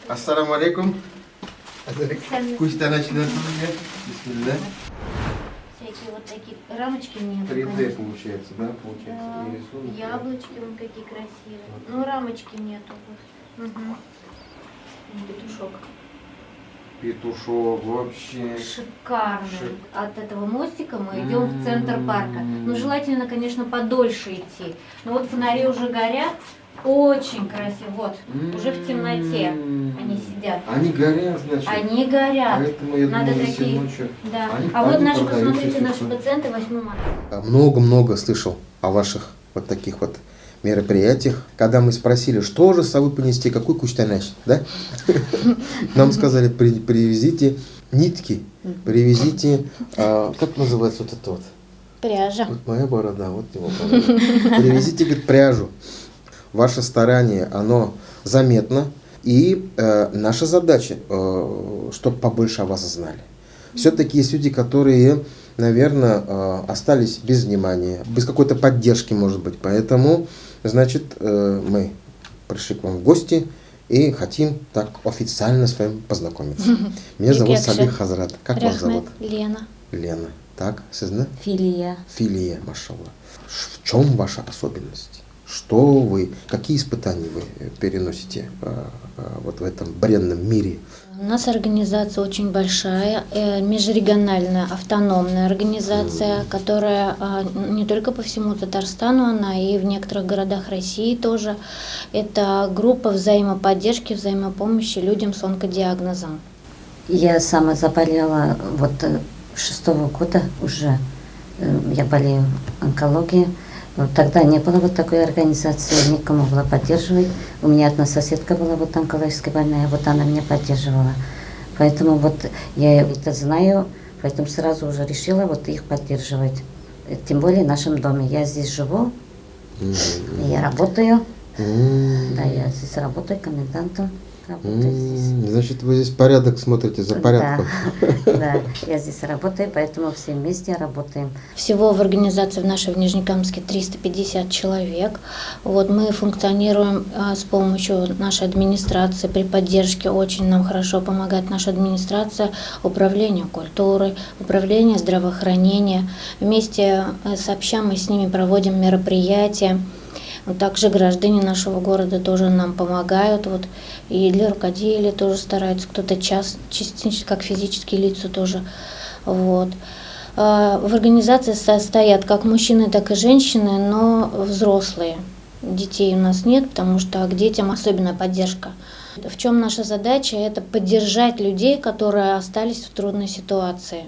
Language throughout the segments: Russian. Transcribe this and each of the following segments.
Ассаламу алейкум. Кусь начинает. Бисмилля. Всякие вот такие рамочки мне. 3D получается, да? Получается. Да. И рисунок. Яблочки вон какие красивые. Ну, рамочки нету. Угу. Петушок. Петушок вообще. Шикарный. От этого мостика мы идем в центр парка. Ну, желательно, конечно, подольше идти. Но вот фонари уже горят. Очень красиво. Вот, уже в темноте они сидят. Они горят, значит. Они горят. Поэтому я Надо думаю, такие. если ночью... Да. Они- А вот они наши, продаются посмотрите, наши сейчас. пациенты 8 марта. Много-много слышал о ваших вот таких вот мероприятиях. Когда мы спросили, что же с собой принести, какой куштанач, да? Нам сказали, привезите нитки, привезите, как называется вот это вот? Пряжа. Вот моя борода, вот его борода. Привезите, говорит, пряжу. Ваше старание, оно заметно. И наша задача, чтобы побольше о вас знали. Все-таки есть люди, которые, наверное, остались без внимания, без какой-то поддержки, может быть. Поэтому, значит, мы пришли к вам в гости и хотим так официально с вами познакомиться. Меня зовут Сабих Хазрат. Как вас зовут? Лена. Лена. Так, Сезна? Филия. Филия, машаллах. В чем ваша особенность? Что вы, какие испытания вы переносите вот в этом бренном мире? У нас организация очень большая, межрегиональная автономная организация, которая не только по всему Татарстану, она и в некоторых городах России тоже. Это группа взаимоподдержки, взаимопомощи людям с онкодиагнозом. Я сама заболела вот 6-го года уже. Я болею онкологией. Тогда не было вот такой организации, никому было поддерживать. У меня одна соседка была вот онкологически больная, вот она меня поддерживала. Поэтому вот я это знаю, поэтому сразу уже решила вот их поддерживать. Тем более в нашем доме. Я здесь живу, я работаю. Да, я здесь работаю комендантом. Работаю здесь. Значит, вы здесь порядок смотрите, за порядком. Да, я здесь работаю, поэтому все вместе работаем. Всего в организации в нашей в Нижнекамске 350 человек. Вот мы функционируем с помощью нашей администрации, при поддержке очень нам хорошо помогает наша администрация, управление культурой, управление здравоохранения. Вместе сообща мы с ними проводим мероприятия. Также граждане нашего города тоже нам помогают. Вот, и для рукоделия тоже стараются, кто-то частично, как физические лица тоже. Вот. В организации состоят как мужчины, так и женщины, но взрослые. Детей у нас нет, потому что к детям особенная поддержка. В чем наша задача? Это поддержать людей, которые остались в трудной ситуации,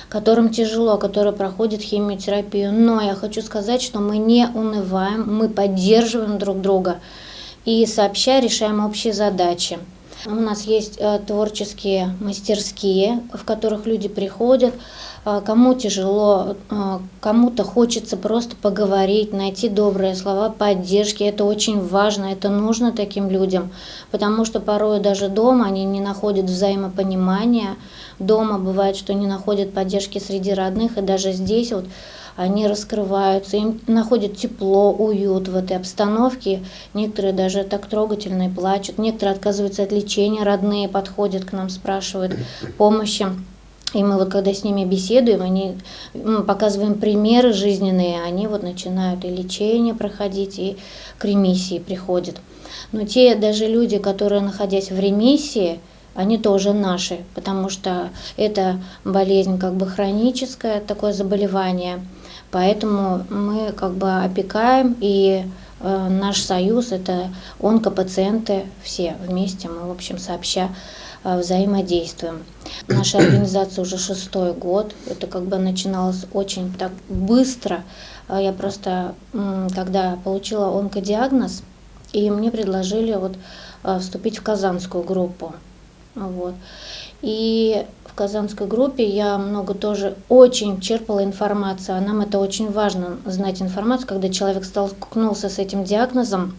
которым тяжело, которые проходят химиотерапию. Но я хочу сказать, что мы не унываем, мы поддерживаем друг друга и сообща решаем общие задачи. У нас есть творческие мастерские, в которых люди приходят, кому тяжело, кому-то хочется просто поговорить, найти добрые слова поддержки. Это очень важно, это нужно таким людям, потому что порой даже дома они не находят взаимопонимания. Дома бывает, что не находят поддержки среди родных, и даже здесь вот они раскрываются, им находят тепло, уют в этой обстановке. Некоторые даже так трогательно и плачут, некоторые отказываются от лечения, родные подходят к нам, спрашивают помощи. И мы вот когда с ними беседуем, мы показываем примеры жизненные, они вот начинают и лечение проходить, и к ремиссии приходят. Но те даже люди, которые, находясь в ремиссии, они тоже наши, потому что это болезнь как бы хроническая, такое заболевание. Поэтому мы как бы опекаем, и наш союз – это онкопациенты все вместе, мы, в общем, сообща взаимодействуем. Наша организация уже 6-й год, это как бы начиналось очень так быстро. Я просто, когда получила онкодиагноз, и мне предложили вот вступить в казанскую группу. Вот. И в казанской группе я много тоже очень черпала информацию, а нам это очень важно, знать информацию, когда человек столкнулся с этим диагнозом,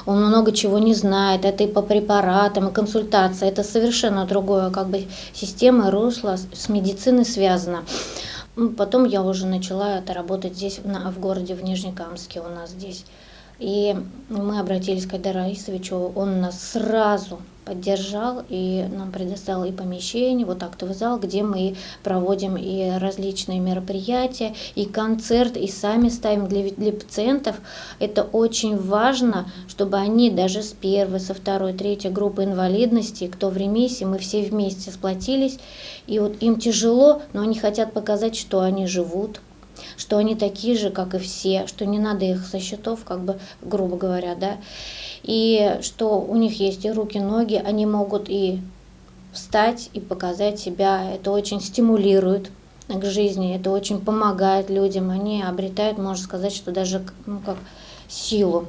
он много чего не знает, это и по препаратам, и консультация, это совершенно другое, как бы система, русло с медициной связано. Потом я уже начала это работать здесь, в городе, в Нижнекамске у нас здесь. И мы обратились к Айдару Раисовичу, он нас сразу поддержал и нам предоставил и помещение, вот актовый зал, где мы проводим и различные мероприятия, и концерт, и сами ставим для пациентов. Это очень важно, чтобы они даже с первой, со второй, третьей группы инвалидности, кто в ремиссии, мы все вместе сплотились, и вот им тяжело, но они хотят показать, что они живут, что они такие же, как и все, что не надо их со счетов, как бы, грубо говоря, да, и что у них есть и руки, ноги, они могут и встать, и показать себя, это очень стимулирует к жизни, это очень помогает людям, они обретают, можно сказать, что даже, ну, как силу.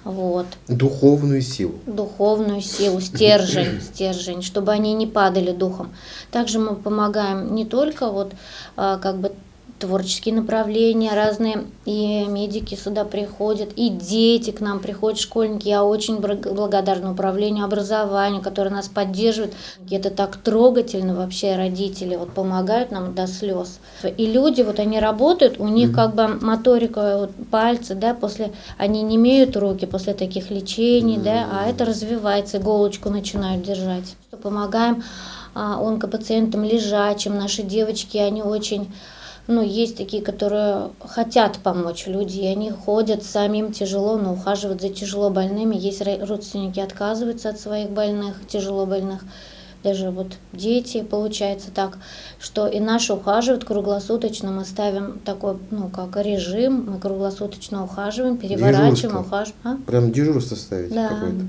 Вот. Духовную силу. Духовную силу, стержень, чтобы они не падали духом. Также мы помогаем не только вот как бы творческие направления разные, и медики сюда приходят, и дети к нам приходят, школьники. Я очень благодарна управлению образования, которое нас поддерживает. Это так трогательно вообще, родители вот помогают нам до слез. И люди, вот они работают, у них как бы моторика, вот, пальцы, да, после, они не имеют руки после таких лечений, да, а это развивается, иголочку начинают держать. Помогаем онкопациентам лежачим, наши девочки, они очень... Ну, есть такие, которые хотят помочь люди, и они ходят, самим тяжело, но ухаживают за тяжело больными. Есть родственники, отказываются от своих больных, тяжело больных. Даже вот дети, получается так, что и наши ухаживают круглосуточно. Мы ставим такой, ну, как режим, мы круглосуточно ухаживаем, переворачиваем, ухаживаем. Прям дежурство ставите, да, какое-то?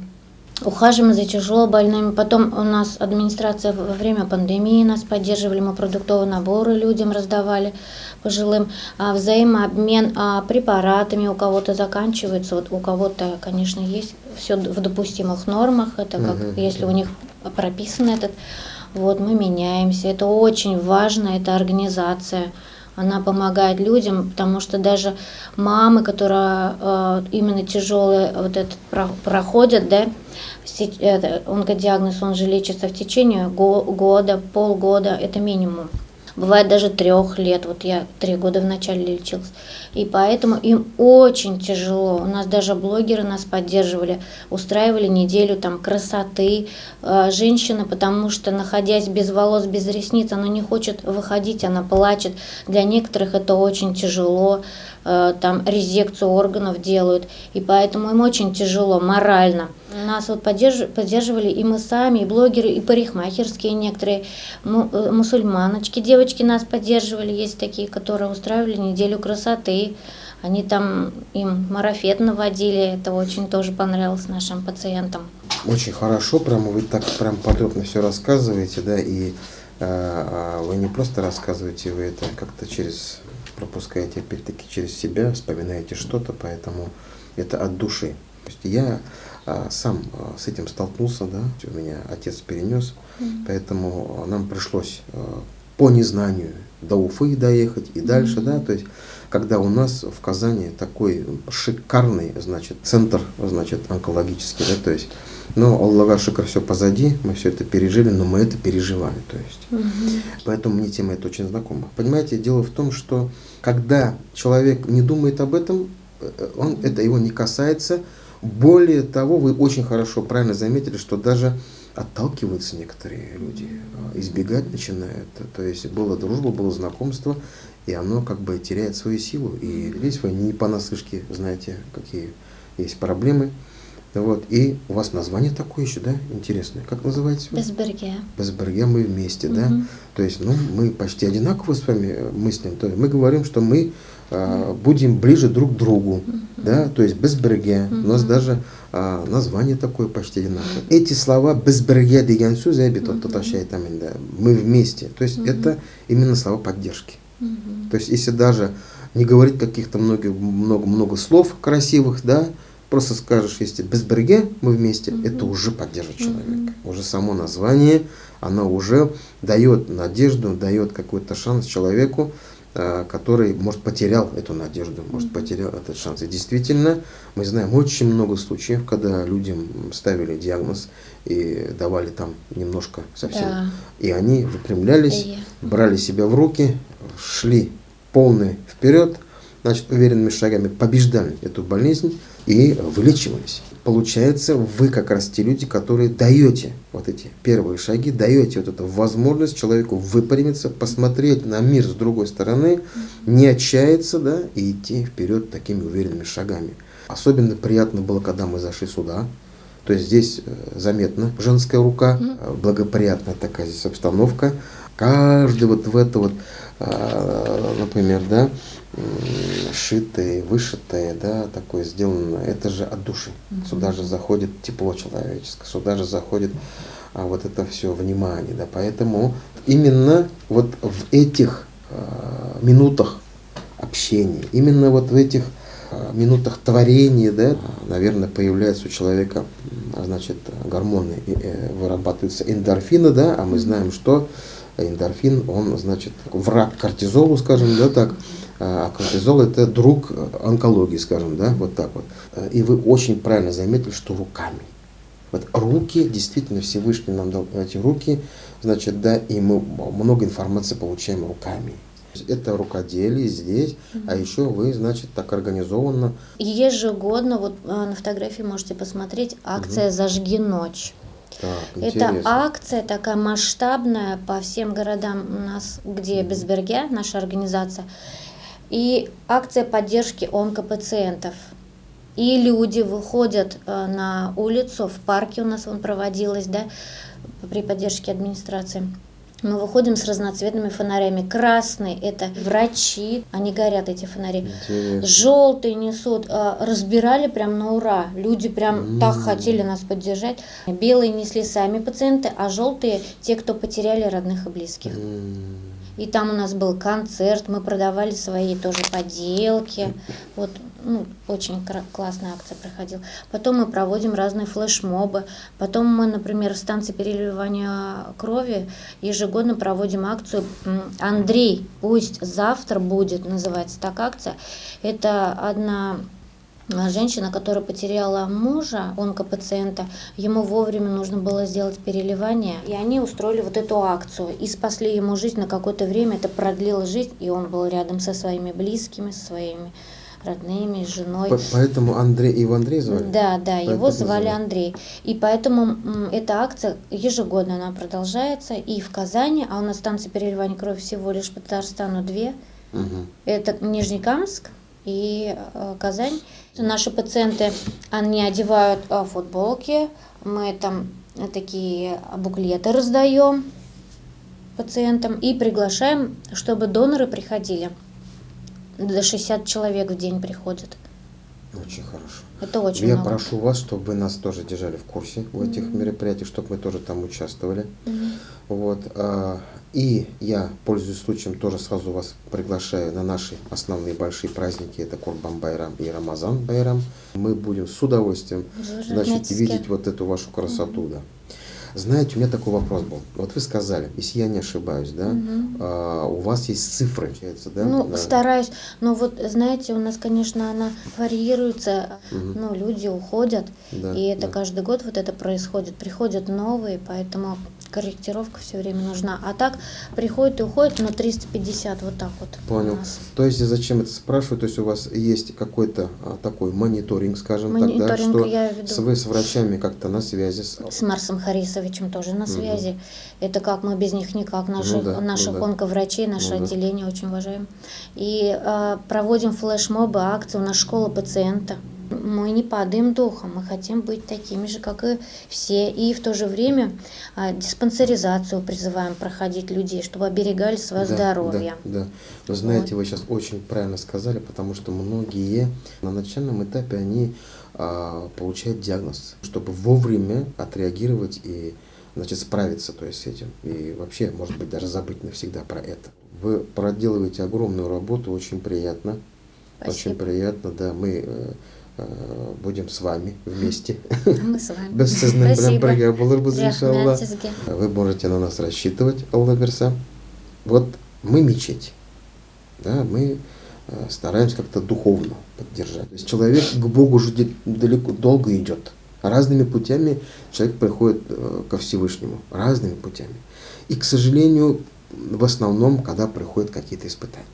Ухаживаем за тяжело больными. Потом у нас администрация во время пандемии нас поддерживали, мы продуктовые наборы людям раздавали, пожилым, взаимообмен препаратами у кого-то заканчивается, вот у кого-то, конечно, есть все в допустимых нормах, это как если у них прописан этот, вот мы меняемся, это очень важно, это организация. Она помогает людям, потому что даже мамы, которые именно тяжелые вот этот проходят, да, онкодиагноз, он же лечится в течение года, полгода, это минимум. Бывает даже 3 лет, вот я 3 года вначале лечилась. И поэтому им очень тяжело. У нас даже блогеры нас поддерживали, устраивали неделю там красоты. Женщина, потому что, находясь без волос, без ресниц, она не хочет выходить, она плачет. Для некоторых это очень тяжело, там резекцию органов делают, и поэтому им очень тяжело морально. Нас вот поддерживали и мы сами, и блогеры, и парикмахерские некоторые, мусульманочки, девочки нас поддерживали, есть такие, которые устраивали неделю красоты. Они там им марафет наводили, это очень тоже понравилось нашим пациентам. Очень хорошо, прямо вы так прям подробно все рассказываете, да, и вы не просто рассказываете, вы это как-то пропускаете опять-таки через себя, вспоминаете что-то, поэтому это от души. То есть я сам с этим столкнулся, да, у меня отец перенес, поэтому нам пришлось по незнанию до Уфы доехать и дальше, да, то есть когда у нас в Казани такой шикарный, значит, центр, значит, онкологический, да, то есть, но Аллаха шикр, все позади, мы все это пережили, но мы это переживали, то есть, поэтому мне тема эта очень знакома. Понимаете, дело в том, что когда человек не думает об этом, это его не касается. Более того, вы очень хорошо, правильно заметили, что даже отталкиваются некоторые люди, избегать начинают. То есть была дружба, было знакомство, и оно как бы теряет свою силу. И здесь вы не понаслышке знаете, какие есть проблемы. Вот. И у вас название такое еще, да, интересное. Как называется? Безберге. Безберге, мы вместе, да. То есть, ну, мы почти одинаково с вами мыслим. То есть мы говорим, что мы будем ближе друг к другу, да, то есть безберге. У нас даже название такое почти одинаковое. Эти слова безберге деген сөз, мы вместе. То есть это именно слова поддержки. То есть если даже не говорить каких-то много слов красивых, да, просто скажешь, если безберге, мы вместе, это уже поддержит человека. Уже само название, оно уже дает надежду, дает какой-то шанс человеку, который, может, потерял эту надежду, может, потерял этот шанс. И действительно, мы знаем очень много случаев, когда людям ставили диагноз и давали там немножко совсем. Да. И они выпрямлялись, брали себя в руки, шли полный вперед, значит, уверенными шагами побеждали эту болезнь и вылечивались. Получается, вы как раз те люди, которые даете вот эти первые шаги, даете вот эту возможность человеку выпрямиться, посмотреть на мир с другой стороны, не отчаяться, да, и идти вперед такими уверенными шагами. Особенно приятно было, когда мы зашли сюда. То есть здесь заметна женская рука, благоприятная такая здесь обстановка. Каждый вот в это вот, например, да, шитые, вышитые, да, такое сделано, это же от души. Сюда же заходит тепло человеческое, сюда же заходит вот это все внимание, да, поэтому именно вот в этих минутах общения, именно вот в этих минутах творения, да, наверное, появляются у человека, значит, гормоны, вырабатываются эндорфины, да, а мы знаем, что эндорфин, он, значит, враг кортизолу, скажем, да, так, а кортизол это друг онкологии, скажем, да, вот так вот. И вы очень правильно заметили, что руками. Вот руки, действительно, Всевышний нам дал эти руки, значит, да, и мы много информации получаем руками. Это рукоделие здесь, а еще вы, значит, так организованно. Ежегодно, вот на фотографии можете посмотреть, акция «Зажги ночь». Так, это акция такая масштабная по всем городам у нас, где Безберге, наша организация. И акция поддержки онкопациентов. И люди выходят на улицу, в парке у нас он проводилось, да, при поддержке администрации. Мы выходим с разноцветными фонарями. Красный – это врачи, они горят, эти фонари. Желтые несут, разбирали прям на ура. Люди прям так хотели нас поддержать. Белые несли сами пациенты, а желтые – те, кто потеряли родных и близких. И там у нас был концерт, мы продавали свои тоже поделки. Вот, ну, очень классная акция проходила. Потом мы проводим разные флешмобы. Потом мы, например, в станции переливания крови ежегодно проводим акцию «Андрей, пусть завтра будет», называется так акция. Это одна женщина, которая потеряла мужа, онкопациента, ему вовремя нужно было сделать переливание, и они устроили вот эту акцию и спасли ему жизнь на какое-то время, это продлило жизнь, и он был рядом со своими близкими, со своими родными, с женой. Поэтому его Андрей звали? Да, его звали Андрей. И поэтому эта акция ежегодно она продолжается и в Казани, а у нас станции переливания крови всего лишь по Татарстану 2. Это Нижнекамск и Казань. Наши пациенты, они одевают футболки, мы там такие буклеты раздаем пациентам и приглашаем, чтобы доноры приходили. До 60 человек в день приходят. Очень хорошо. Это очень Я много. прошу вас, чтобы вы нас тоже держали в курсе в этих мероприятиях, чтобы мы тоже там участвовали. Вот. И я, пользуясь случаем, тоже сразу вас приглашаю на наши основные большие праздники. Это Курбан-Байрам и Рамазан-Байрам. Мы будем с удовольствием, значит, видеть вот эту вашу красоту. Да. Знаете, у меня такой вопрос был. Вот вы сказали, если я не ошибаюсь, да, у вас есть цифры, да? Ну, да. стараюсь. Но вот, знаете, у нас, конечно, она варьируется. Ну, люди уходят, Да, и это да. каждый год вот это происходит. Приходят новые, поэтому корректировка все время нужна. А так приходят и уходят, но 350 вот так вот. Понял. У нас. То есть, зачем это спрашиваю? То есть, у вас есть какой-то такой мониторинг, скажем так, да, Мониторинг что я веду. вы с врачами как-то на связи С Марсом Харисовичем тоже на связи. Это как мы без них никак. Наших да. онковрачей, наше отделение очень уважаем. И проводим флешмобы, акции. У нас школа пациента. Мы не падаем духом, мы хотим быть такими же, как и все. И в то же время диспансеризацию призываем проходить людей, чтобы оберегали свое здоровье. Да. Вы знаете, вы сейчас очень правильно сказали, потому что многие на начальном этапе они получают диагноз, чтобы вовремя отреагировать и, значит, справиться, то есть, с этим. И вообще, может быть, даже забыть навсегда про это. Вы проделываете огромную работу, очень приятно. Спасибо. Очень приятно, да. Мы будем с вами вместе. Мы с вами. Иншаллах. Вы можете на нас рассчитывать, Аллах берса. Вот мы мечеть, да, мы стараемся как-то духовно поддержать. То есть человек к Богу уже далеко, долго идет. Разными путями человек приходит ко Всевышнему. Разными путями. И, к сожалению, в основном, когда приходят какие-то испытания.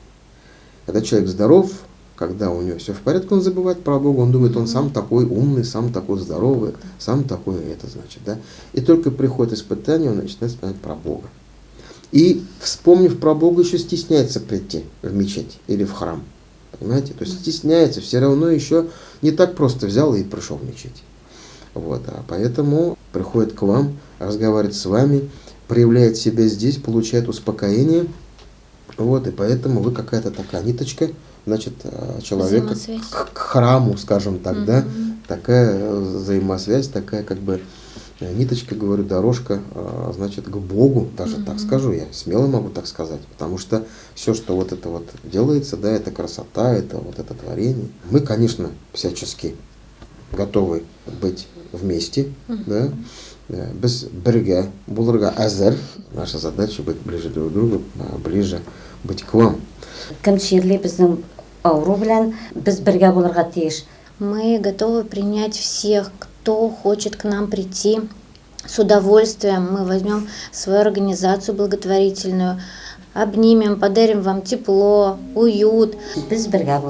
Когда человек здоров, когда у него все в порядке, он забывает про Бога, он думает, он сам такой умный, сам такой здоровый, сам такой это значит, да. И только приходит испытание, он начинает вспоминать про Бога. И, вспомнив про Бога, еще стесняется прийти в мечеть или в храм. Понимаете? То есть стесняется, все равно еще не так просто взял и пришел в мечеть. Вот, а поэтому приходит к вам, разговаривает с вами, проявляет себя здесь, получает успокоение. Вот, и поэтому вы какая-то такая ниточка, значит, человека к храму, скажем так, да, такая взаимосвязь, такая как бы ниточка, говорю, дорожка, значит, к Богу, даже так скажу, я смело могу так сказать, потому что все, что вот это вот делается, да, это красота, это вот это творение. Мы, конечно, всячески готовы быть вместе, да, без берега, булрага азер. Наша задача быть ближе друг к другу, ближе быть к вам. Мы готовы принять всех, кто хочет к нам прийти. С удовольствием мы возьмем свою организацию благотворительную, обнимем, подарим вам тепло, уют. Без берега